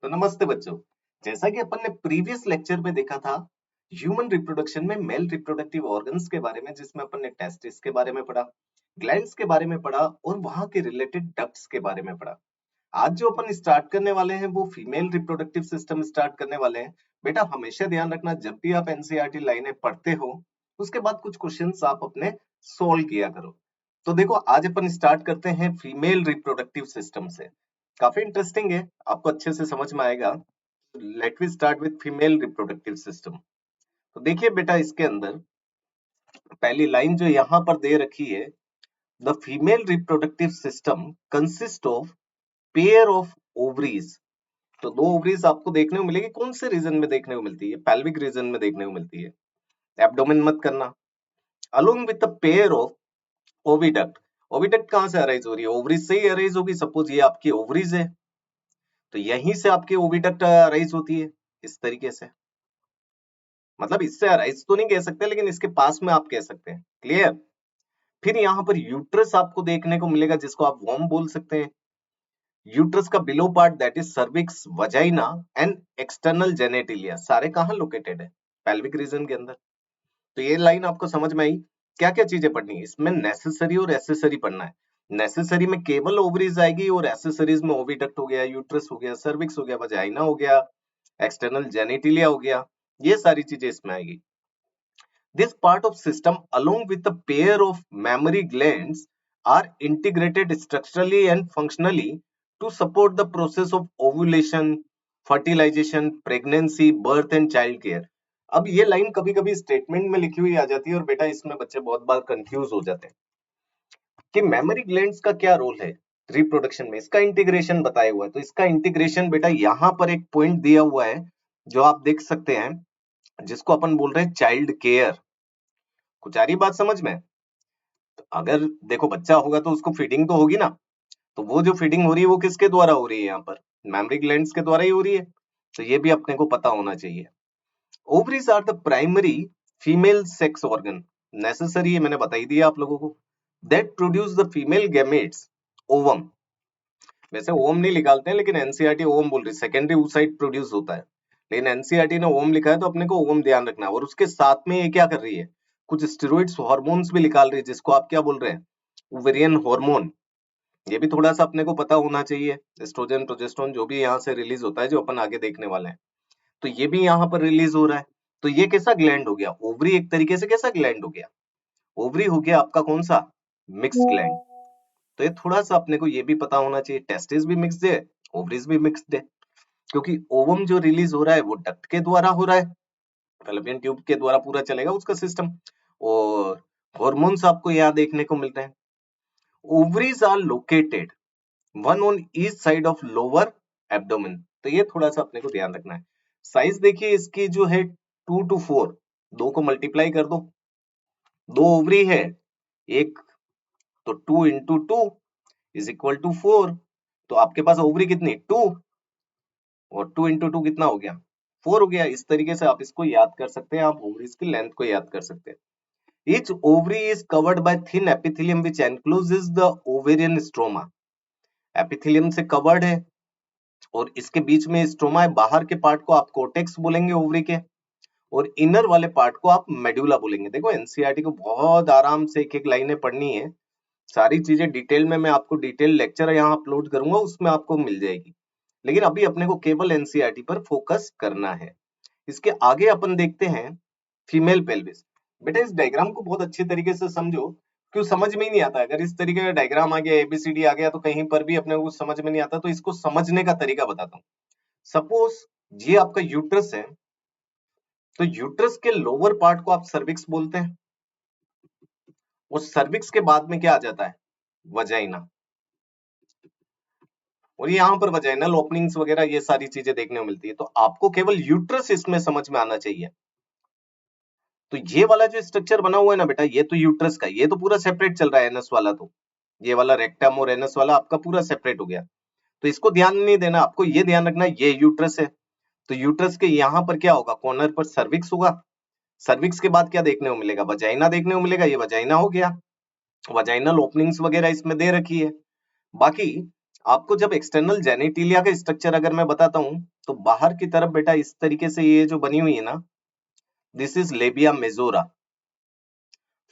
तो नमस्ते बच्चों। जैसा कि अपन ने प्रीवियस लेक्चर में देखा था, ह्यूमन रिप्रोडक्शन में मेल रिप्रोडक्टिव ऑर्गन्स के बारे में, जिसमें अपन ने टेस्टिस के बारे में पढ़ा, ग्लैंड्स के बारे में पढ़ा और वहां के रिलेटेड डक्ट्स के बारे में पढ़ा। आज जो अपन स्टार्ट करने वाले हैं वो फीमेल रिप्रोडक्टिव सिस्टम स्टार्ट करने वाले हैं। बेटा हमेशा ध्यान रखना, जब भी आप एनसीईआरटी लाइनें पढ़ते हो उसके बाद कुछ क्वेश्चंस आप अपने सोल्व किया करो। तो देखो, आज अपन स्टार्ट करते हैं फीमेल रिप्रोडक्टिव सिस्टम से। काफी इंटरेस्टिंग है, आपको अच्छे से समझ में आएगा। Let we start with female reproductive system. तो देखिए बेटा, इसके अंदर पहली लाइन जो यहाँ पर दे रखी है, the female reproductive system consist of pair of ovaries. तो दो ओवरीज आपको देखने को मिलेगी। कौन से रीजन में देखने को मिलती है? पेल्विक रीजन में देखने को मिलती है, एब्डोमेन मत करना। Along with the pair of oviduct. Oviduct कहां से अराइज हो रही है? ओवरीज से ही अराइज होगी। सपोज ये आपकी ओवरीज है तो यहीं से आपकी ओविडक्ट अराइज होती है, इस तरीके से। मतलब इससे अराइज तो नहीं कह सकते, लेकिन इसके पास में आप कह सकते हैं। क्लियर? फिर यहाँ पर यूट्रस आपको देखने को मिलेगा, जिसको आप वॉर्म बोल सकते हैं। यूट्रस का below part, that is cervix, vagina and external genitalia, सारे कहाँ लोकेटेड है? पेल्विक रीजन के अंदर। तो ये लाइन आपको समझ में आई। क्या क्या चीजें पढ़नी है इसमें? नेसेसरी और एसेसरी पढ़ना है। नेसेसरी में केवल ओवरीज आएगी और एसेसरीज में ओविडक्ट हो गया, यूट्रस हो गया, सर्विक्स हो गया, वजाइना हो गया, एक्सटर्नल जेनेटिलिया हो गया, ये सारी चीजें इसमें आएगी। This part of system along with the pair of mammary glands are integrated structurally and functionally to support the process of ovulation, fertilization, pregnancy, birth and child care. अब ये लाइन कभी कभी स्टेटमेंट में लिखी हुई आ जाती है और बेटा इसमें बच्चे बहुत बार कंफ्यूज हो जाते हैं कि मेमोरी ग्लैंड्स का क्या रोल है रिप्रोडक्शन में। इसका इंटीग्रेशन बताया हुआ है। तो इसका इंटीग्रेशन बेटा यहाँ पर एक पॉइंट दिया हुआ है जो आप देख सकते हैं, जिसको अपन बोल रहे हैं चाइल्ड केयर। कुछ आ रही बात समझ में? तो अगर देखो बच्चा होगा तो उसको फीडिंग तो होगी ना, तो वो जो फीडिंग हो रही है वो किसके द्वारा हो रही है? यहाँ पर मेमोरी ग्लैंड्स के द्वारा ही हो रही है। तो ये भी अपने को पता होना चाहिए। Ovaries are the primary female sex organ, necessary है, मैंने बता ही दिया आप लोगों को, that produce the female gametes, ovum. वैसे ओवम नहीं निकालते हैं, लेकिन एनसीईआरटी ओवम बोल रही है, सेकेंडरी oocyte प्रोड्यूस होता है, लेकिन एनसीईआरटी ने ओवम लिखा है तो अपने को ओवम ध्यान रखना है। और उसके साथ में ये क्या कर रही है? कुछ स्टेरॉइड्स हार्मोन्स भी निकाल रही है, जिसको आप क्या बोल रहे हैं? Ovarian hormone. ये भी थोड़ा सा अपने को पता होना चाहिए। एस्ट्रोजन, प्रोजेस्टेरोन जो भी यहाँ से रिलीज होता है, जो अपन आगे देखने वाले हैं, तो ये भी यहाँ पर रिलीज हो रहा है। तो ये कैसा ग्लैंड हो गया? ओवरी एक तरीके से कैसा ग्लैंड हो गया? ओवरी हो गया आपका कौन सा? Mix gland. तो ये थोड़ा सा अपने को ये भी पता होना चाहिए, टेस्टिस भी मिक्स्ड है, ओवरीज भी मिक्स्ड है, क्योंकि ओवम जो रिलीज हो रहा है वो डक्ट के द्वारा हो रहा है, फैलोपियन ट्यूब के द्वारा पूरा चलेगा उसका सिस्टम। और हॉर्मोन्स आपको यहाँ देखने को मिलते हैं। Ovaries are located one on each side of lower abdomen. तो ये थोड़ा सा अपने को ध्यान रखना है। साइज देखिए इसकी जो है 2 to 4, दो को मल्टीप्लाई कर दो, दो ओवरी है, एक, तो 2 into 2 इज इक्वल टू 4। तो आपके पास ओवरी कितनी? 2, और 2 into 2 कितना हो गया? 4 हो गया। इस तरीके से आप इसको याद कर सकते हैं, आप ओवरीज की लेंथ को याद कर सकते हैं। Each ovary is covered by thin epithelium which encloses the ovarian stroma. Epithelium से कवर्ड है और इसके बीच में स्ट्रोमा है। बाहर के पार्ट को आप कोर्टेक्स बोलेंगे ओवरी के, और इनर वाले पार्ट को आप मेडुला बोलेंगे। देखो एनसीईआरटी को बहुत आराम से एक एक लाइनें पढ़नी है। सारी चीजें डिटेल में मैं आपको डिटेल लेक्चर यहाँ अपलोड करूंगा, उसमें आपको मिल जाएगी। लेकिन अभी अपने को केवल एनसीईआरटी पर फोकस करना है। इसके आगे अपन देखते हैं फीमेल पेल्विस। बेटा इस डायग्राम को बहुत अच्छी तरीके से समझो, क्यों समझ में ही नहीं आता। अगर इस तरीके का डायग्राम आ गया, एबीसीडी आ गया, तो कहीं पर भी अपने को समझ में नहीं आता। तो इसको समझने का तरीका बताता हूँ। सपोज ये आपका यूट्रस है, तो यूट्रस के लोअर पार्ट को आप सर्विक्स बोलते हैं, और सर्विक्स के बाद में क्या आ जाता है? वजाइना। और यहाँ पर वजाइनल ओपनिंग्स वगैरह ये सारी चीजें देखने को मिलती है। तो आपको केवल यूट्रस इसमें समझ में आना चाहिए। तो ये वाला जो स्ट्रक्चर बना हुआ है ना बेटा, ये तो यूट्रस का, ये तो पूरा सेपरेट चल रहा है एनस वाला। तो ये वाला रेक्टम और एनस वाला आपका पूरा सेपरेट हो गया, तो इसको ध्यान नहीं देना। आपको ये ध्यान रखना ये यूट्रस है। तो यूट्रस के यहाँ पर क्या होगा? कॉर्नर पर सर्विक्स होगा। सर्विक्स के बाद क्या देखने को मिलेगा? वजाइना देखने को मिलेगा। ये वजाइना हो गया। वजाइनल ओपनिंग्स वगैरह इसमें दे रखी है। बाकी आपको जब एक्सटर्नल जेनिटिलिया का स्ट्रक्चर अगर मैं बताता हूं, तो बाहर की तरफ बेटा इस तरीके से ये जो बनी हुई है ना, this is labia majora,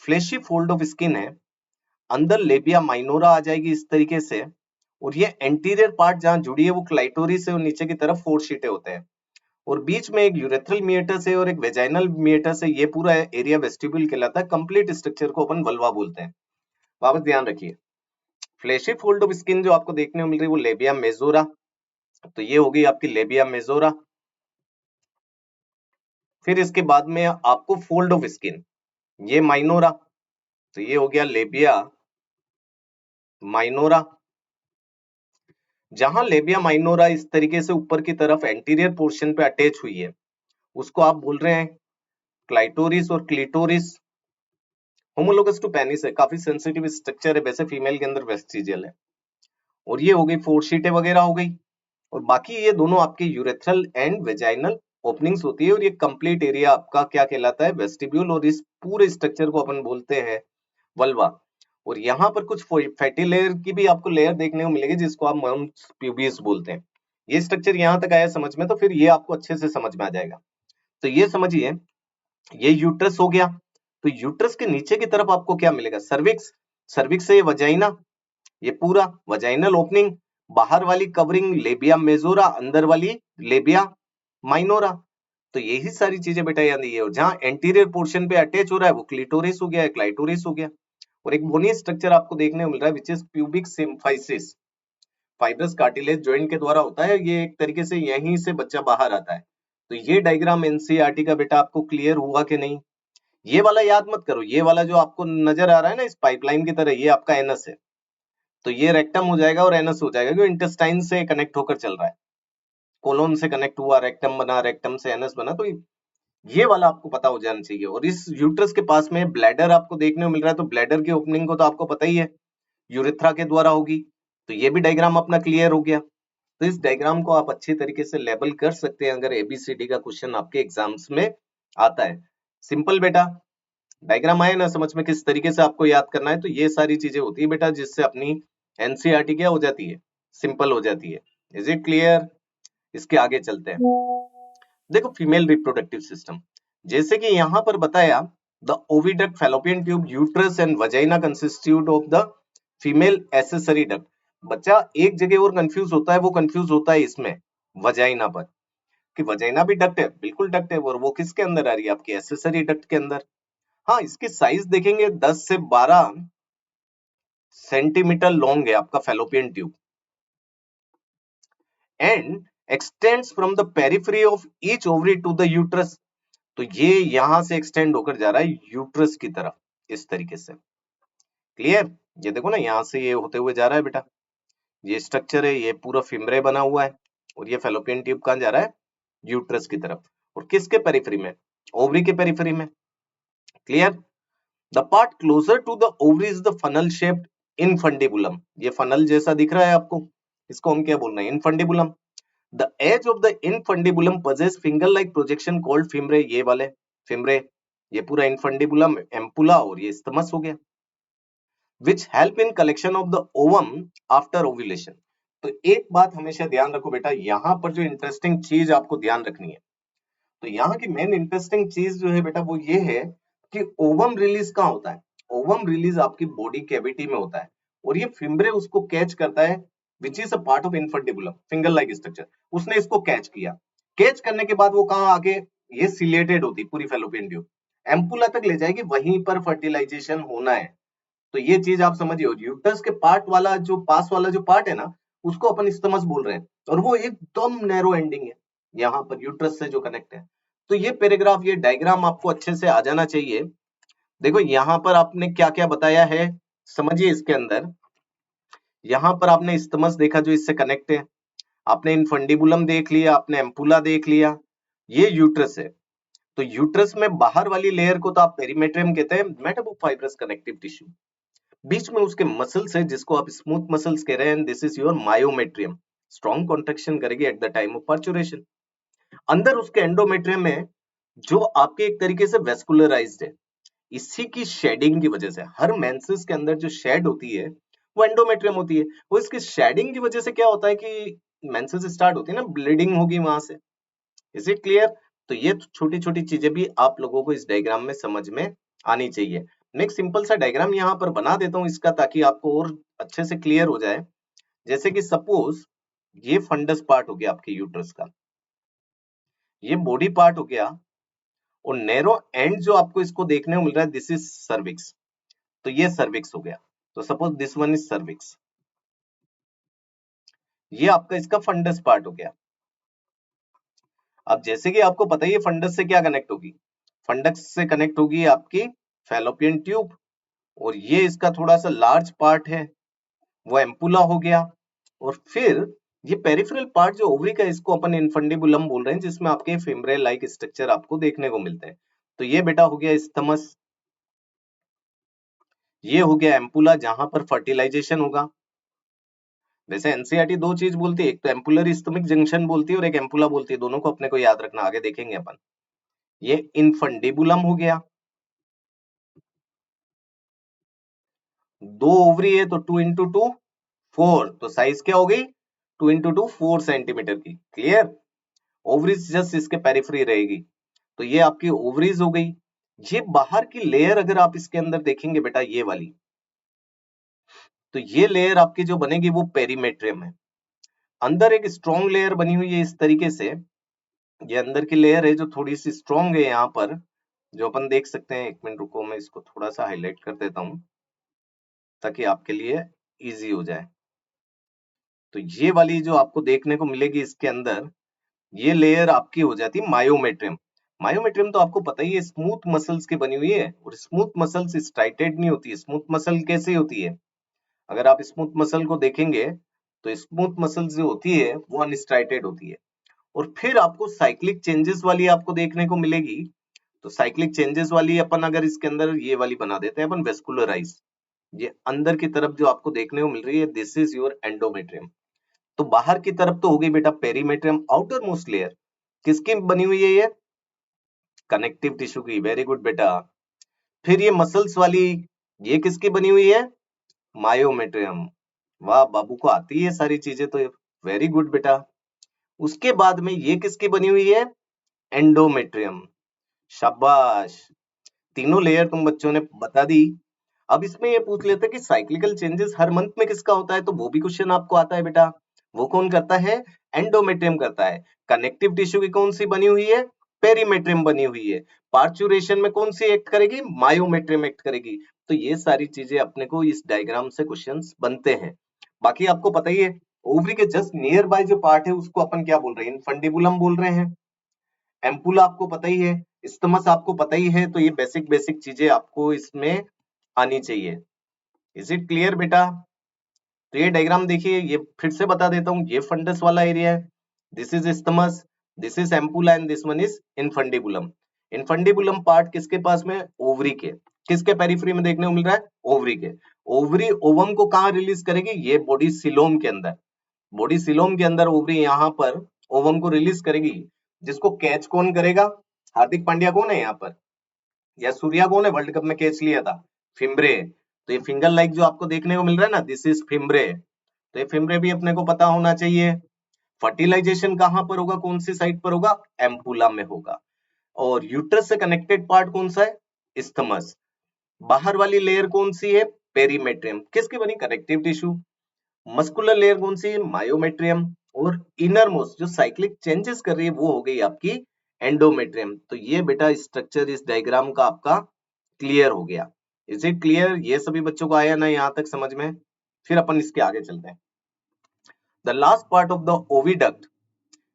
fleshy fold of skin है। अंदर लेबिया माइनोरा आ जाएगी इस तरीके से, और ये एंटीरियर पार्ट जहां जुड़ी है वो क्लाइटोरिस से, और नीचे की तरफ 4 शीटे होते हैं, और बीच में एक यूरेथ्रल मिएटस है और एक वेजाइनल मिएटस है। ये पूरा एरिया वेस्टिब्यूल कहलाता है। कंप्लीट स्ट्रक्चर को अपन वल्वा बोलते हैं। वापस ध्यान रखिए, फ्लेशी फोल्ड ऑफ स्किन जो आपको देखने को मिल रही है वो लेबिया मेजोरा, तो ये हो गई आपकी लेबिया मेजोरा। फिर इसके बाद में आपको फोल्ड ऑफ स्किन, ये माइनोरा, तो ये हो गया लेबिया माइनोरा। जहां लेबिया माइनोरा इस तरीके से ऊपर की तरफ एंटीरियर पोर्शन पे अटैच हुई है, उसको आप बोल रहे हैं क्लाइटोरिस और क्लिटोरिस। होमोलोगस टू पेनिस है, काफी सेंसिटिव स्ट्रक्चर है, वैसे फीमेल के अंदर वेस्टिजियल है। और ये हो गई 4 शीटें वगैरह हो गई, और बाकी ये दोनों आपके यूरेथ्रल एंड वेजाइनल ओपनिंग्स होती है, और ये कंप्लीट एरिया आपका क्या कहलाता है, वेस्टिब्यूल, और इस पूरे स्ट्रक्चर को अपन बोलते हैं वल्वा। और यहाँ पर कुछ फैटी लेयर की भी आपको लेयर देखने को मिलेगी, जिसको आप मॉन्स प्यूबियस बोलते हैं। ये स्ट्रक्चर यहाँ तक आया समझ में, तो फिर ये आपको अच्छे से समझ में आ जाएगा। तो ये समझिए, ये यूट्रस हो गया। तो यूट्रस के नीचे की तरफ आपको क्या मिलेगा, सर्विक्स, सर्विक्स से वजाइना, ये पूरा वजाइनल ओपनिंग, बाहर वाली कवरिंग लेबिया मेजोरा, अंदर वाली लेबिया माइनोरा। तो यही सारी चीजें बेटा याद है। जहां एंटीरियर पोर्शन पे अटैच हो रहा है वो क्लिटोरिस हो गया, क्लाइटोरिस हो गया। और एक बोनी स्ट्रक्चर आपको देखने को मिल रहा है, which is pubic symphysis, fibrous cartilage joint के द्वारा होता है। ये एक तरीके से यहीं से बच्चा बाहर आता है। तो ये डायग्राम एनसीईआरटी का बेटा आपको क्लियर हुआ कि नहीं? ये वाला याद मत करो, ये वाला जो आपको नजर आ रहा है ना इस पाइपलाइन की तरह, ये आपका एनस है। तो ये रेक्टम हो जाएगा और एनस हो जाएगा, क्योंकि इंटेस्टाइन से कनेक्ट होकर चल रहा है। कोलोन से कनेक्ट हुआ, रेक्टम बना, रेक्टम से एनस बना। तो ये वाला आपको पता हो जाना चाहिए। और इस यूट्रस के पास में ब्लैडर आपको देखने को मिल रहा है, तो ब्लैडर की ओपनिंग को तो आपको पता ही है, यूरेथ्रा के द्वारा होगी। तो ये भी डायग्राम अपना क्लियर हो गया। तो इस डायग्राम को आप अच्छी तरीके से लेबल कर सकते हैं अगर एबीसीडी का क्वेश्चन आपके एग्जाम्स में आता है। सिंपल बेटा, डायग्राम आए ना समझ में किस तरीके से आपको याद करना है। तो ये सारी चीजें होती है बेटा, जिससे अपनी एनसीईआरटी क्या हो जाती है, सिंपल हो जाती है। Is it clear? इसके आगे चलते हैं। देखो फीमेल रिप्रोडक्टिव सिस्टम, जैसे कि यहाँ पर बताया, the oviduct, fallopian tube, uterus and vagina constitute of the female accessory duct. बच्चा एक जगह और कंफ्यूज होता है, वो कंफ्यूज होता है इसमें वजाइना पर, कि वजाइना भी डक्ट है, बिल्कुल डक्ट है, और वो किसके अंदर आ रही है, आपकी एसेसरी डक्ट के अंदर। हाँ, इसकी साइज देखेंगे 10 से 12 सेंटीमीटर लॉन्ग है आपका fallopian tube, and extends from the periphery of each ovary to the uterus. तो ये यहां से एक्सटेंड होकर जा रहा है यूट्रस की तरफ, इस तरीके से। क्लियर? ये देखो ना, यहां से ये होते हुए जा रहा है बेटा, ये स्ट्रक्चर है, ये पूरा फिमरे बना हुआ है, और ये फैलोपियन ट्यूब कहां जा रहा है, यूट्रस की तरफ। और किसके पेरिफेरी में, ओवरी के पेरिफेरी में। Clear? The part closer to the ovary is the funnel shaped infundibulum. ये फनल जैसा दिख रहा है आपको, इसको हम क्या बोल रहे हैं, infundibulum. The edge of the infundibulum possess finger like projection called fimbriae, ये वाले फिमरे, ये पूरा इनफंडिबुलम, एम्पुला, और ये स्टमस हो गया, which help in collection of the ovum after ovulation। तो एक बात हमेशा ध्यान रखो बेटा, यहाँ पर जो इंटरेस्टिंग चीज आपको ध्यान रखनी है, तो यहाँ की मेन इंटरेस्टिंग चीज जो है बेटा वो ये है कि ओवम रिलीज कहाँ होता है। ओवम रिलीज आपकी बॉडी कैविटी में होता है, और ये फिम्ब्रे उसको कैच करता है, which is a part of infundibulum, finger like structure. उसने इसको कैच किया, कैच करने के बाद वो कहाँ आगे, ये सिलेटेड होती पूरी फैलोपियन ट्यूब, एम्पुला तक ले जाएगी, वहीं पर फर्टिलाइजेशन होना है। तो ये चीज आप समझिए, यूटरस के पार्ट वाला जो पास वाला जो पार्ट है ना, उसको अपन स्टमस बोल रहे हैं, और वो एकदम नैरो एंडिंग है यहाँ पर यूटरस से जो कनेक्ट है। तो ये पैराग्राफ, ये डायग्राम आपको अच्छे से आ जाना चाहिए। देखो यहाँ पर आपने क्या क्या बताया है, समझिए इसके अंदर। यहाँ पर आपने स्टमस देखा जो इससे कनेक्ट है, आपने इनफंडिबुलम देख लिया, आपने एम्पुला देख लिया, ये यूट्रस है। तो यूट्रस में बाहर वाली लेयर को तो आप पेरीमेट्रियम कहते हैं, मेटाबोफाइब्रस कनेक्टिव टिश्यू। बीच में उसके मसल्स है जिसको आप स्मूथ मसल्स कह रहे हैं, this is your myometrium, strong contraction करेगी at the time of parturition. अंदर उसके एंडोमेट्रियम में जो आपके एक तरीके से वेस्कुलराइज्ड है, इसी की शेडिंग की वजह से हर मेंसेस के अंदर जो शेड होती है वो एंडोमेट्रियम होती है। वो इसकी शेडिंग की वजह से क्या होता है कि मेंसेस स्टार्ट होती है ना, ब्लीडिंग होगी वहां से। Is it clear? तो ये छोटी छोटी चीजें भी आप लोगों को इस डायग्राम में समझ में आनी चाहिए। मैं एक सिंपल सा डायग्राम यहाँ पर बना देता हूँ इसका, ताकि आपको और अच्छे से क्लियर हो जाए। जैसे कि सपोज ये फंडस पार्ट हो गया आपके यूट्रस का, ये बॉडी पार्ट हो गया, और नैरो एंड जो आपको इसको देखने को मिल रहा है, दिस इज सर्विक्स। तो ये सर्विक्स हो गया। तो suppose this one is cervix, ये आपका इसका फंडस पार्ट हो गया। अब जैसे कि आपको पता ही है फंडस से क्या कनेक्ट होगी, फंडस से कनेक्ट होगी आपकी फैलोपियन ट्यूब, और ये इसका थोड़ा सा लार्ज पार्ट है, वो एम्पुला हो गया। और फिर ये पेरिफेरल पार्ट जो ओवरी का, इसको अपन इनफंडिबुलम बोल रहे हैं, जिसमें आपके फिमरे लाइक स्ट्रक्चर आपको देखने को मिलते हैं। तो ये बेटा हो गया स्थमस, ये हो गया एम्पुला जहां पर फर्टिलाइजेशन होगा। वैसे एनसीईआरटी दो चीज बोलती है, एक तो एम्पुलर स्टमक जंक्शन बोलती है और एक एम्पुला बोलती है, दोनों को अपने को याद रखना, आगे देखेंगे अपन। ये इनफंडिबुलम हो गया, दो ओवरी है तो 2 into 2 4, तो साइज क्या हो गई 2 into 2 4 सेंटीमीटर की। क्लियर? ओवरीज जस्ट इसके पेरिफेरी रहेगी। तो ये आपकी ओवरीज हो गई। ये बाहर की लेयर अगर आप इसके अंदर देखेंगे बेटा, ये वाली, तो ये लेयर आपकी जो बनेगी वो पेरीमेट्रियम है। अंदर एक स्ट्रॉन्ग लेयर बनी हुई है इस तरीके से, ये अंदर की लेयर है जो थोड़ी सी स्ट्रॉन्ग है यहाँ पर, जो अपन देख सकते हैं। एक मिनट रुको, मैं इसको थोड़ा सा हाईलाइट कर देता हूँ ताकि आपके लिए इजी हो जाए। तो ये वाली जो आपको देखने को मिलेगी इसके अंदर, ये लेयर आपकी हो जाती है मायोमेट्रियम। मायोमेट्रियम तो आपको पता ही है, स्मूथ मसल्स की बनी हुई है, और स्मूथ मसल्स स्ट्राइटेड नहीं होती है। स्मूथ मसल कैसे होती है, अगर आप स्मूथ मसल को देखेंगे तो स्मूथ मसल जो होती है वो अनस्ट्राइटेड होती है। और फिर आपको साइक्लिक चेंजेस वाली आपको देखने को मिलेगी। तो साइक्लिक चेंजेस वाली अपन अगर इसके अंदर ये वाली बना देते हैं अपन वेस्कुलराइज, ये अंदर की तरफ जो आपको देखने को मिल रही है, दिस इज योर एंडोमेट्रियम। तो बाहर की तरफ तो हो गई बेटा पेरीमेट्रियम, आउटर मोस्ट लेयर किसकी बनी हुई है, ये कनेक्टिव टिश्यू की। वेरी गुड बेटा। फिर ये मसल्स वाली, ये किसकी बनी हुई है, मायोमेट्रियम। वाह, बाबू को आती है सारी चीजें तो। वेरी गुड बेटा। उसके बाद में ये किसकी बनी हुई है, एंडोमेट्रियम। शाबाश, तीनों लेयर तुम बच्चों ने बता दी। अब इसमें ये पूछ लेते हैं कि साइक्लिकल चेंजेस हर मंथ में किसका होता है, तो वो भी क्वेश्चन आपको आता है बेटा। वो कौन करता है, एंडोमेट्रियम करता है। कनेक्टिव टिश्यू की कौन सी बनी हुई है, पेरीमेट्रियम बनी हुई है। पार्चुरेशन में कौन सी एक्ट करेगी, मायोमेट्रियम एक्ट करेगी। तो ये सारी चीजें अपने को इस डायग्राम से क्वेश्चंस बनते हैं। बाकी आपको पता ही है, ओवरी के जस्ट नियर बाय जो पार्ट है उसको अपन क्या बोल रहे हैं, इनफंडिबुलम बोल रहे हैं। एम्पुला आपको पता ही है, इस्थमस आपको पता ही है। तो ये बेसिक बेसिक चीजें आपको इसमें आनी चाहिए। इज इट क्लियर बेटा? तो ये डायग्राम देखिए, ये फिर से बता देता हूँ, ये फंडस वाला एरिया है, this is isthmus, this is ampulla and this one is infundibulum. Infundibulum part किसके पास में, ओवरी के। किसके पेरिफेरी में देखने को मिल रहा है, ओवरी के। ओवरी ओवम को कहाँ रिलीज करेगी, ये बॉडी सिलोम के अंदर। बॉडी सिलोम के अंदर ओवरी यहाँ पर ओवम को रिलीज करेगी, जिसको कैच कौन करेगा, हार्दिक पांड्या कौन है यहाँ पर, या सूर्या कौन है वर्ल्ड कप में कैच लिया था, फिम्ब्रे। तो ये फिंगर लाइक जो आपको देखने को मिल रहा है ना, दिस इज फिम्ब्रे। तो ये फिम्ब्रे भी अपने को पता होना चाहिए। फर्टिलाइजेशन कहां पर होगा, कौन सी साइड पर होगा, एम्पुला में होगा। और यूट्रस से कनेक्टेड पार्ट कौन सा है, इस्थमस। बाहर वाली लेयर कौन सी है, पेरीमेट्रियम, किसकी बनी, कनेक्टिव टिश्यू। मस्कुलर लेयर कौन सी है, मायोमेट्रियम। और इनर मोस्ट जो साइक्लिक चेंजेस कर रही है वो हो गई आपकी एंडोमेट्रियम। तो ये बेटा स्ट्रक्चर इस डायग्राम का आपका क्लियर हो गया। Is it clear? ये सभी बच्चों को आया ना यहां तक समझ में? फिर अपन इसके आगे चलते हैं। The last part of the oviduct,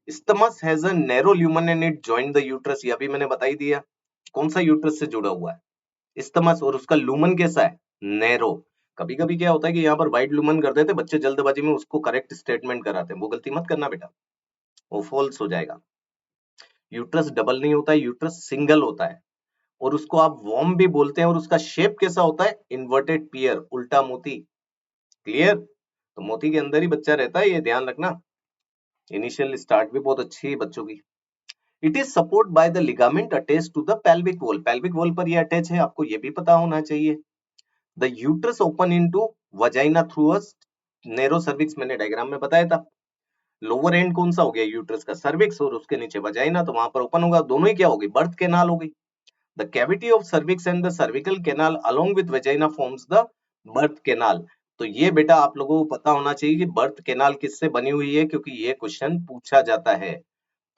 isthmus has a narrow lumen and it join the uterus. ये अभी मैंने बता ही दिया, कौन सा यूट्रस से जुड़ा हुआ है, स्टमस। और उसका लूमन कैसा है, नैरो। कभी कभी क्या होता है कि यहाँ पर वाइड लूमन कर देते बच्चे, जल्दबाजी में उसको करेक्ट स्टेटमेंट कराते हैं, वो गलती मत करना बेटा, वो फॉल्स हो जाएगा। यूट्रस डबल नहीं होता है, यूट्रस सिंगल होता है, और उसको आप वॉर्म भी बोलते हैं। और उसका शेप कैसा होता है, इन्वर्टेड पियर, उल्टा मोती। क्लियर? तो मोती के अंदर ही बच्चा रहता है, ये ध्यान रखना। इनिशियल स्टार्ट भी बहुत अच्छी है बच्चों की। It is support by the ligament attach to the pelvic wall. Pelvic wall पर ये अटैच है, आपको ये भी पता होना चाहिए। The uterus open into vagina through a narrow cervix, मैंने डायग्राम में बताया था। लोअर एंड कौन सा हो गया, यूट्रस का सर्विक्स, और उसके नीचे वजाइना, तो वहां पर ओपन होगा, दोनों ही क्या हो गई, बर्थ कैनाल हो गई। The cavity of cervix and the cervical canal along with vagina forms the birth canal. तो ये बेटा आप लोगों को पता होना चाहिए कि बर्थ कैनाल किससे बनी हुई है, क्योंकि ये क्वेश्चन पूछा जाता है।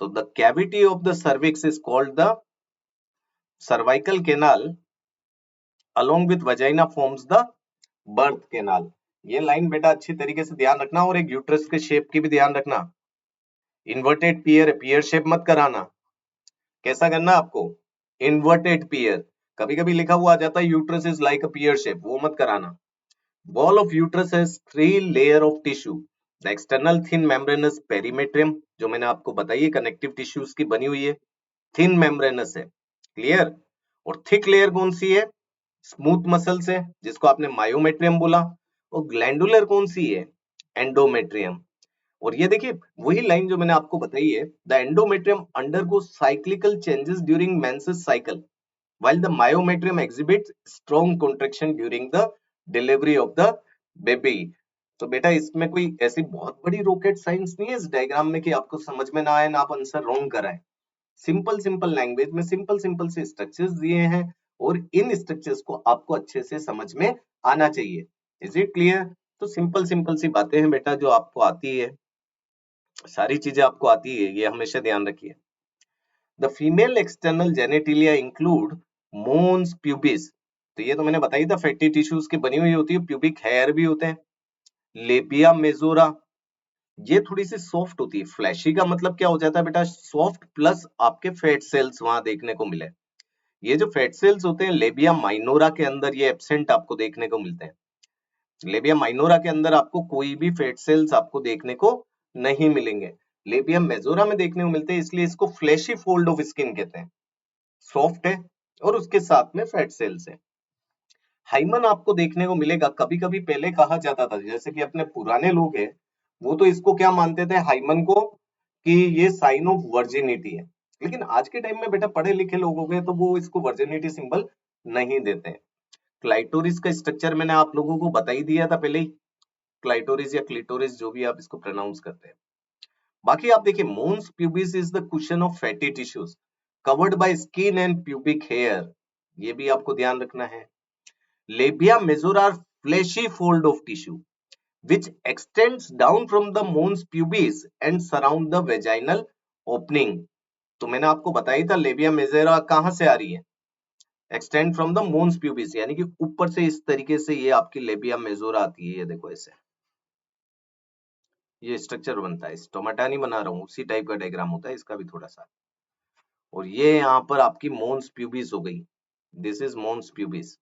तो the cavity of the cervix is called the cervical canal along with vagina forms the birth canal. ये लाइन बेटा अच्छी तरीके से ध्यान रखना, और एक यूट्रस के शेप की भी ध्यान रखना। इन्वर्टेड पियर, पियर शेप मत कराना। कैसा करना आपको, इन्वर्टेड पियर। कभी कभी लिखा हुआ आ जाता है uterus is like a peer shape, वो मत कराना। Wall of uterus has 3 layer of tissue. The external thin membranes perimetrium, जो मैंने आपको बताई है कनेक्टिव टिश्यूज की बनी हुई है, थिन मेम्ब्रेनस है, क्लियर। और थिक लेयर कौन सी है, स्मूथ मसल्स है, जिसको आपने मायोमेट्रियम बोला। और ग्लैंडुलर कौन सी है, एंडोमेट्रियम। और ये देखिए वही लाइन जो मैंने आपको बताई है, the endometrium undergo cyclical changes during menses cycle while the myometrium exhibits strong contraction during the delivery of the baby। तो बेटा इसमें कोई ऐसी बहुत बड़ी रॉकेट साइंस नहीं है इस डायग्राम में कि आपको समझ में ना आए ना आप आंसर रॉन्ग कराएं। सिंपल सिंपल लैंग्वेज में सिंपल सिंपल से स्ट्रक्चर्स दिए हैं, और इन स्ट्रक्चर्स को आपको अच्छे से समझ में आना चाहिए। Is it clear. तो सिंपल सिंपल सी बातें हैं बेटा जो आपको आती है, सारी चीजें आपको आती है, ये हमेशा ध्यान रखिए। The female external genitalia include mons pubis. तो ये तो मैंने बताई था, फैटी टिश्यूज की बनी हुई होती है, प्यूबिक हेयर भी होते हैं। लेबिया मेजोरा, ये थोड़ी सी सॉफ्ट होती है। फ्लैशी का मतलब क्या हो जाता है बेटा, सॉफ्ट प्लस आपके फैट सेल्स वहां देखने को मिले। ये जो फैट सेल्स होते हैं लेबिया माइनोरा के अंदर ये एब्सेंट आपको देखने को मिलते हैं। लेबिया माइनोरा के अंदर आपको कोई भी फैट सेल्स आपको देखने को नहीं मिलेंगे। लेबिया मेजोरा में देखने को मिलते हैं, इसलिए इसको फ्लैशी फोल्ड ऑफ स्किन कहते हैं। सॉफ्ट है और उसके साथ में फैट सेल्स है। हाइमन आपको देखने को मिलेगा, कभी कभी पहले कहा जाता था, जैसे कि अपने पुराने लोग हैं वो तो इसको क्या मानते थे हाइमन को, कि ये साइन ऑफ वर्जिनिटी है। लेकिन आज के टाइम में बेटा पढ़े लिखे लोग हो गए तो वो इसको वर्जिनिटी सिंबल नहीं देते हैं। क्लाइटोरिस का स्ट्रक्चर मैंने आप लोगों को बता ही दिया था पहले ही, क्लाइटोरिस या क्लिटोरिस जो भी आप इसको प्रोनाउंस करते हैं। बाकी आप देखिए mons pubis is the cushion of fatty tissues covered by skin and pubic hair, ये भी आपको ध्यान रखना है। Labia majora are fleshy fold of tissue which extends down from the mons pubis and surround the vaginal opening। तो मैंने आपको बताया था लेबिया मेजोरा कहां से आ रही है, एक्सटेंड फ्रॉम द मोन्स प्यूबिस, यानी कि ऊपर से इस तरीके से ये आपकी लेबिया मेजोरा आती है। ये देखो ऐसे ये स्ट्रक्चर बनता है, स्टोमेटा नहीं बना रहा हूँ, उसी टाइप का डायग्राम होता है इसका भी थोड़ा सा। और ये यहाँ पर आपकी मोन्स प्यूबिस हो गई, दिस इज मोन्स प्यूबिस।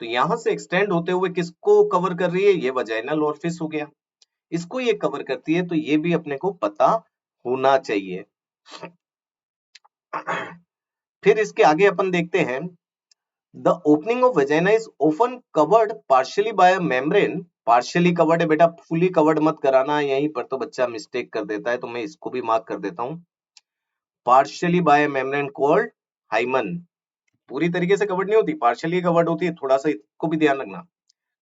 तो यहां से एक्सटेंड होते हुए किसको कवर कर रही है, ये वजाइनल ओरिफिस हो गया, इसको ये कवर करती है, तो ये भी अपने को पता होना चाहिए। फिर इसके आगे अपन देखते हैं, the opening of vagina is open covered partially by a membrane. Partially covered है बेटा, फुली कवर्ड मत कराना, यहीं पर तो बच्चा मिस्टेक कर देता है, तो मैं इसको भी मार्क कर देता हूं, partially by membrane called hymen. पूरी तरीके से कवर्ड नहीं होती, पार्शियली कवर्ड होती है, थोड़ा सा इसको भी ध्यान रखना।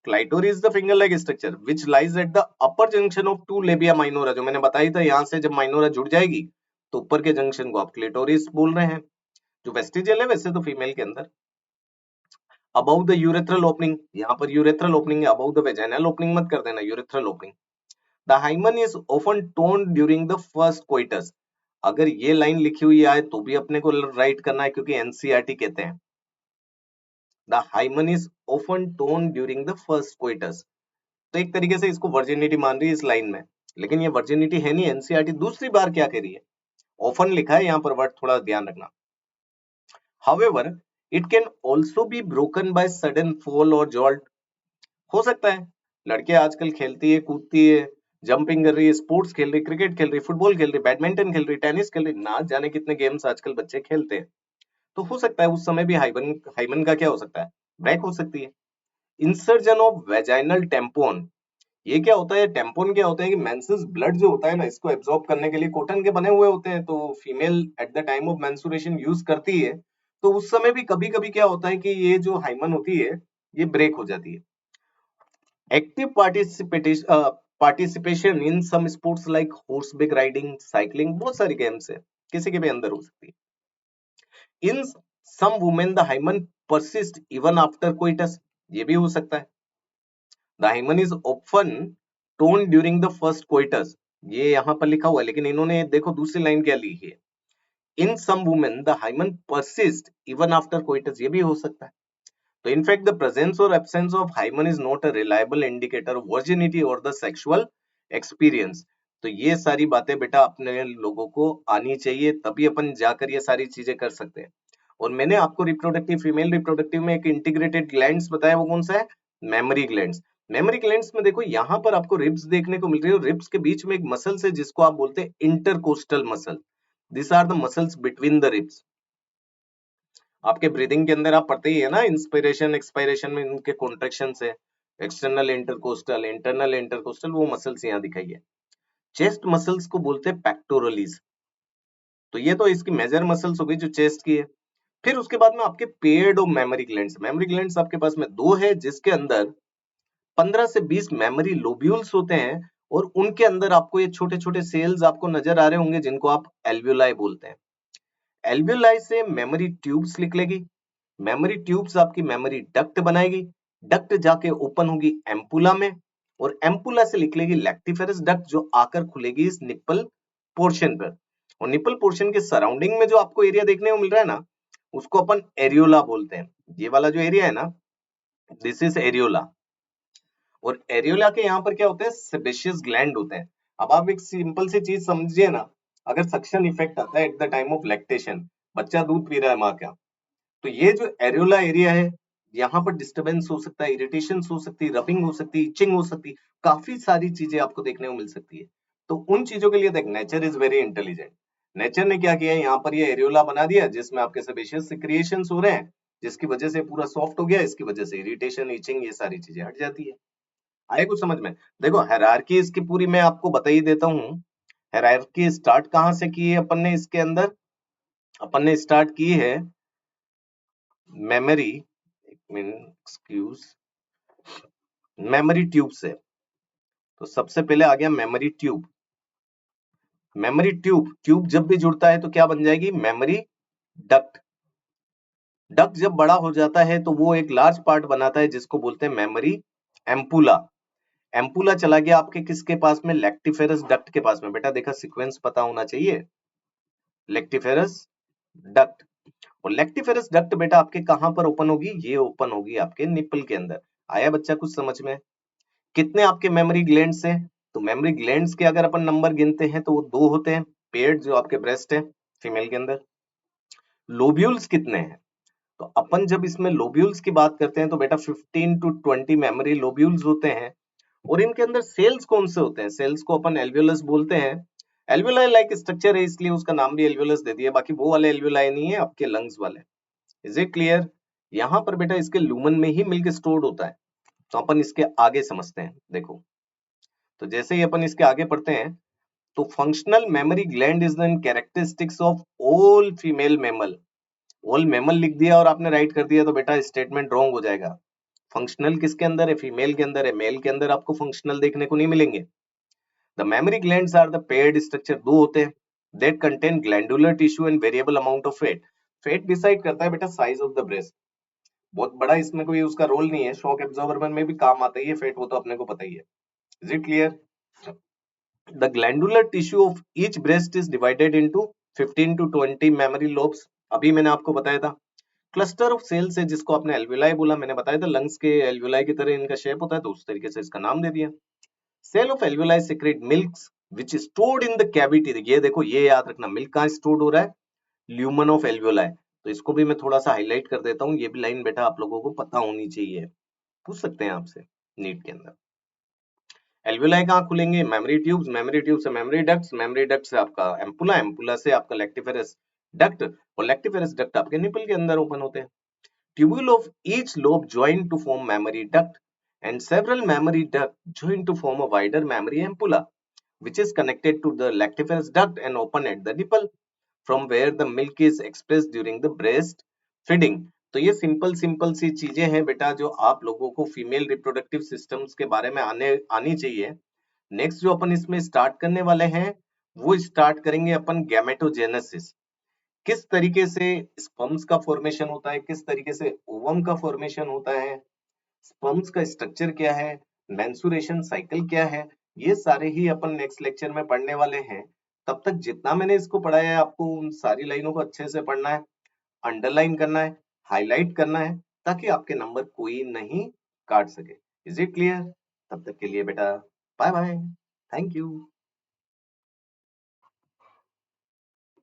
Clitoris is the finger like structure which lies at the upper junction of two labia minora, जो मैंने बताई था, यहां से जब माइनोरा जुड़ जाएगी तो ऊपर के जंक्शन को आप क्लिटोरिस बोल रहे हैं, जो वेस्टिजियल है वैसे तो फीमेल के अंदर। अबाउ द यूरेथ्रल ओपनिंग, यहाँ पर यूरेथ्रल ओपनिंग है, अबाउ द वेजाइनल ओपनिंग मत कर देना, urethral opening. The hymen is often torn during the first coitus. अगर ये लाइन लिखी हुई आए तो भी अपने को राइट करना है, क्योंकि एनसीईआरटी कहते हैं the hymen is often torn during the first coitus. तो एक तरीके से इसको वर्जिनिटी मान रही है इस लाइन में, लेकिन ये वर्जिनिटी है नहीं, एनसीईआरटी दूसरी बार क्या कह रही है, ऑफन लिखा है यहाँ पर वर्ड, थोड़ा ध्यान रखना। However, it can also be broken by sudden fall or jolt। हो सकता है, लड़के आजकल खेलती है, कूदती है, जंपिंग कर रही है, स्पोर्ट्स खेल रही, क्रिकेट खेल रही, फुटबॉल खेल रही, बैडमिंटन खेल रही, टेनिस खेल रही, ना जाने कितने गेम्स आजकल बच्चे खेलते हैं। तो हो सकता है उस समय भी हाइमन हाइमन का क्या हो सकता है, ब्रेक हो सकती है। इंसर्जन ऑफ वेजाइनल टेम्पोन, ये क्या होता है, टेम्पोन क्या होता है कि मेंसेस ब्लड जो होता है ना, इसको एब्जॉर्ब करने के लिए कॉटन के बने हुए होते हैं, तो female eight the time of menstruation use करती है। तो उस समय भी कभी कभी क्या होता है कि ये जो हाइमन होती है ये ब्रेक हो जाती है। Active participation in some sports like horseback riding, cycling, बहुत सारी गेम्स है, किसी के भी अंदर हो सकती है। In some women the hymen persist even after coitus, ये भी हो सकता है। The hymen is often torn during the first coitus, ये यहाँ पर लिखा हुआ है, लेकिन इन्होंने देखो दूसरी लाइन क्या ली है, in some women the hymen persist even after coitus, ये भी हो सकता है। तो in fact the presence or absence of hymen is not a reliable indicator of virginity or the sexual experience। तो ये सारी बातें बेटा अपने लोगों को आनी चाहिए, तभी अपन जाकर ये सारी चीजें कर सकते हैं। और मैंने आपको रिप्रोडक्टिव, फीमेल रिप्रोडक्टिव में एक इंटीग्रेटेड ग्लैंड्स बताया, वो कौन सा है, मेमोरी ग्लैंड्स। मेमोरी ग्लैंड्स में देखो यहाँ पर आपको रिब्स देखने को मिल रही है, रिब्स के बीच में एक मसल्स है जिसको आप बोलते हैं intercostal muscle. This are the muscles between the ribs. आपके ब्रीदिंग के अंदर आप पढ़ते ही है ना, इंस्पिरेशन एक्सपायरेशन में उनके कॉन्ट्रैक्शन है, एक्सटर्नल इंटरकोस्टल, इंटरनल इंटरकोस्टल, वो मसल्स यहाँ दिखाई है। चेस्ट मसल्स को बोलते हैं पेक्टोरलीज। तो ये तो इसकी मेजर मसल्स हो गई जो चेस्ट की है। फिर उसके बाद में आपके paired of mammary glands, mammary glands आपके पास में दो है, जिसके अंदर 15 से 20 मेमोरी लोब्यूल्स होते हैं, और उनके अंदर आपको ये छोटे छोटे सेल्स आपको नजर आ रहे होंगे जिनको आप एल्वियोलाई बोलते हैं। एल्वियोलाई से मेमोरी ट्यूब्स निकलेगी, मेमोरी ट्यूब्स आपकी मेमोरी डक्ट बनाएगी, डक्ट जाके ओपन होगी एम्पुला में, और एम्पुला से निकलेगी लैक्टिफेरस डक्ट जो आकर खुलेगी इस निप्पल पोर्शन पर। और निप्पल पोर्शन के सराउंडिंग में जो आपको एरिया देखने को मिल रहा है ना, उसको अपन एरियोला बोलते हैं। ये वाला जो एरिया है ना, दिस इज एरियोला। और एरियोला के यहाँ पर क्या होते हैं, सेबेशियस ग्लैंड होते हैं। अब आप एक सिंपल सी चीज समझिए ना, अगर सक्शन इफेक्ट आता है eight the time of lactation, बच्चा दूध पी रहा है माँ का, तो ये जो एरियोला एरिया है, यहाँ पर डिस्टरबेंस हो सकता है, इरिटेशन हो सकती है, रबिंग हो सकती है, इचिंग हो सकती है, काफी सारी चीजें आपको देखने को मिल सकती है। तो उन चीजों के लिए देख, nature is very intelligent. Nature ने क्या किया है, यहाँ पर ये एरियोला बना दिया जिसमें आपके सेबेशियस सिक्रिएशंस हो रहे हैं, जिसकी वजह से पूरा सॉफ्ट हो गया, इसकी वजह से इरिटेशन, इचिंग, ये सारी चीजें हट जाती है। आए कुछ समझ में? देखो हायरार्की इसकी पूरी मैं आपको बता ही देता हूँ। हायरार्की स्टार्ट कहाँ से की है अपन ने, इसके अंदर अपन ने स्टार्ट की है मेमोरी, एक्सक्यूज, मेमोरी ट्यूब से। तो सबसे पहले आ गया memory tube. Memory tube, tube जब भी जुड़ता है तो क्या बन जाएगी, मेमोरी डक्ट। डक्ट जब बड़ा हो जाता है तो वो एक लार्ज पार्ट बनाता है जिसको बोलते हैं मेमोरी एम्पुला। एम्पुला चला गया आपके किसके पास में, लैक्टिफेरस डक्ट के पास में। बेटा देखा, सीक्वेंस पता होना चाहिए, लैक्टिफेरस डक्ट। और लैक्टिफेरस डक्ट बेटा आपके कहां पर ओपन होगी, ये ओपन होगी आपके निप्पल के अंदर। आया बच्चा कुछ समझ में? कितने आपके मेमोरी ग्लैंड्स हैं, तो मेमोरी ग्लैंड्स के अगर अपन नंबर गिनते हैं तो वो दो होते हैं, पेयर्ड जो आपके ब्रेस्ट है फीमेल के अंदर। लोब्यूल्स कितने हैं, तो अपन जब इसमें लोब्यूल्स की बात करते हैं तो बेटा 15 टू 20 मेमोरी लोब्यूल्स होते हैं। और इनके अंदर सेल्स कौन से होते हैं, सेल्स को अपन एल्वियोलस बोलते हैं। एल्वियोलाई लाइक स्ट्रक्चर है इसलिए उसका नाम भी एल्वियोलस दे दिया, बाकी वो वाले एल्वियोलाई नहीं है, आपके लंग्स वाले। Is it clear? यहाँ पर बेटा इसके लूमन में ही मिल्क स्टोर्ड होता है। तो अपन इसके आगे समझते हैं, देखो। तो जैसे ही अपन इसके आगे पढ़ते हैं, तो functional mammary gland is the characteristics of all female mammal. All mammal लिख दिया और आपने राइट कर दिया तो बेटा स्टेटमेंट रॉन्ग हो जाएगा। फंक्शनल किसके अंदर है, फीमेल के अंदर है, मेल के अंदर आपको फंक्शनल देखने को नहीं मिलेंगे। The mammary glands are the paired structure, दो होते हैं, that contain glandular tissue and variable amount of fat. Fat decide करता है बेटा साइज ऑफ द ब्रेस्ट। बहुत बड़ा इसमें कोई उसका रोल नहीं है, शॉक एब्जॉर्बर में भी काम आता है ये फेट, वो तो अपने को पता ही है। Is it clear? The glandular tissue of each breast is divided into 15 to 20 mammary lobes। अभी मैंने आपको बताया था। क्लस्टर ऑफ सेल्स है जिसको आपने एल्वियोलाई बोला, मैंने बताया था लंग्स के एल्वियोलाई की तरह इनका शेप होता है, तो उस तरीके से इसका नाम दे दिया। Cell of alveoli secrete milk which is stored in the cavity. ये देखो, ये याद रखना, मिल्क कहाँ स्टोर्ड हो रहा है, ल्यूमन ऑफ एल्वियोलाई। तो इसको भी मैं थोड़ा सा हाईलाइट कर देता हूँ, ये भी लाइन बेटा आप लोगों को पता होनी चाहिए, पूछ सकते हैं आपसे नीट के अंदर। एल्वियोलाई कहाँ खुलेंगे, मेमोरी ट्यूब्स, मेमोरी ट्यूब से मेमोरी डक्ट्स, मेमोरी डक्ट से आपका एम्पुला, एम्पुला से आपका लैक्टिफेरस डक्ट, और लैक्टिफेरस डक्ट आपके निपल के अंदर ओपन होते हैं। Tubule of each lobe join to form memory duct and several memory duct join to form a wider memory ampulla which is connected to the lactiferous duct and open at the nipple from where the milk is expressed during the breast feeding। तो ये simple simple सी चीजें हैं बेटा जो आप लोगों को female reproductive systems के बारे में आनी चाहिए। नेक्स्ट जो अपन इसमें स्टार्ट करने वाले हैं वो स्टार्ट करेंगे अपन गैमेटोजेनेसिस। किस तरीके से स्पर्म्स का फॉर्मेशन होता है, किस तरीके से ओवम का फॉर्मेशन होता है, स्पर्म्स का स्ट्रक्चर क्या है, मेंस्ट्रुएशन साइकिल क्या है, ये सारे ही अपन नेक्स्ट लेक्चर में पढ़ने वाले हैं। तब तक जितना मैंने इसको पढ़ाया है आपको उन सारी लाइनों को अच्छे से पढ़ना है, अंडरलाइन करना है, हाईलाइट करना है, ताकि आपके नंबर कोई नहीं काट सके। Is it clear? तब तक के लिए बेटा बाय बाय, थैंक यू।